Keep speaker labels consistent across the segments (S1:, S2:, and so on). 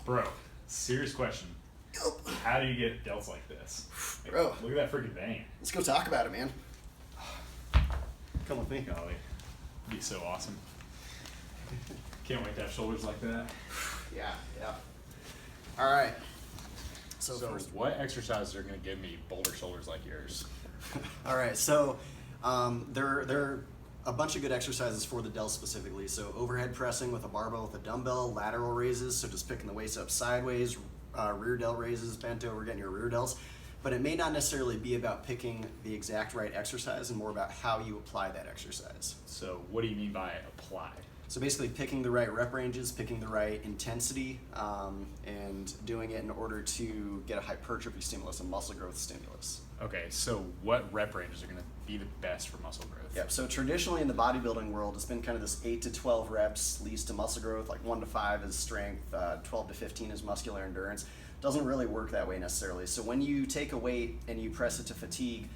S1: Bro, serious question. How do you get delts like this? Like,
S2: Bro.
S1: look at that freaking vein.
S2: Let's go talk about it, man. Come with me.
S1: Golly. It'd be so awesome. Can't wait to have shoulders like that.
S2: Yeah. All right.
S1: So
S2: First,
S1: what exercises are going to give me boulder shoulders like yours?
S2: all right. So there are a bunch of good exercises for the delts specifically. So overhead pressing with a barbell with a dumbbell, lateral raises, so just picking the weights up sideways, rear delt raises, bent over, getting your rear delts. But it may not necessarily be about picking the exact right exercise and more about how you apply that exercise.
S1: So what do you mean by apply?
S2: So basically picking the right rep ranges, picking the right intensity, and doing it in order to get a hypertrophy stimulus, a muscle growth stimulus.
S1: Okay, so what rep ranges are going to be the best for muscle growth?
S2: Yep, so traditionally in the bodybuilding world, it's been kind of this 8 to 12 reps leads to muscle growth, like 1 to 5 is strength, 12 to 15 is muscular endurance. Doesn't really work that way necessarily. So when you take a weight and you press it to fatigue,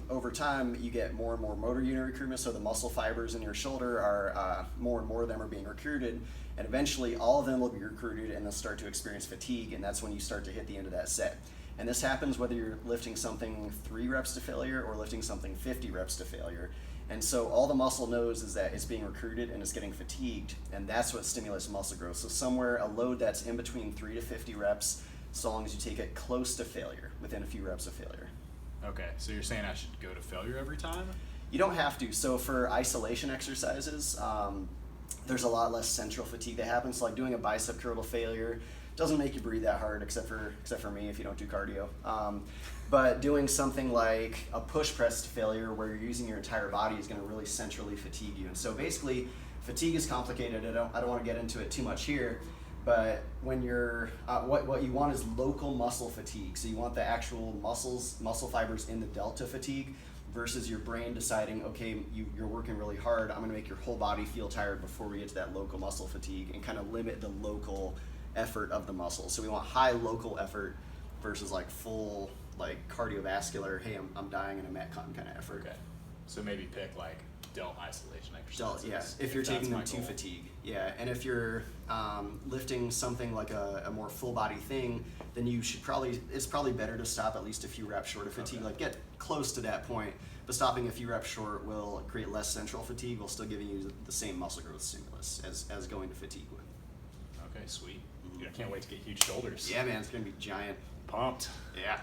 S2: over time you get more and more motor unit recruitment, so the muscle fibers in your shoulder are more and more of them are being recruited, and eventually all of them will be recruited and they'll start to experience fatigue, and that's when you start to hit the end of that set. And this happens whether you're lifting something 3 reps to failure or lifting something 50 reps to failure. And so all the muscle knows is that it's being recruited and it's getting fatigued, and that's what stimulates muscle growth. So somewhere a load that's in between 3 to 50 reps, so long as you take it close to failure, within a few reps of failure.
S1: Okay, so you're saying I should go to failure every time?
S2: You don't have to. So for isolation exercises, there's a lot less central fatigue that happens. Like doing a bicep curl to failure doesn't make you breathe that hard, except for me if you don't do cardio. But doing something like a push press to failure, where you're using your entire body, is going to really centrally fatigue you. And so basically, fatigue is complicated. I don't want to get into it too much here. But when you're, what you want is local muscle fatigue. So you want the actual muscle fibers in the delta fatigue, versus your brain deciding, okay, you're working really hard, I'm going to make your whole body feel tired before we get to that local muscle fatigue, and kind of limit the local effort of the muscle. So we want high local effort versus like full like cardiovascular, hey, I'm dying in a metcon kind of effort.
S1: Okay, so maybe pick like delt isolation
S2: Delt,
S1: exercises.
S2: yeah, if you're taking them
S1: that's
S2: to
S1: my goal.
S2: fatigue. Yeah, and if you're lifting something like a more full body thing, then it's probably better to stop at least a few reps short of fatigue.
S1: Okay.
S2: Like get close to that point, but stopping a few reps short will create less central fatigue while still giving you the same muscle growth stimulus as going to fatigue would.
S1: Okay, sweet. Dude, I can't wait to get huge shoulders.
S2: Yeah, man, it's gonna be giant.
S1: Pumped.
S2: Yeah.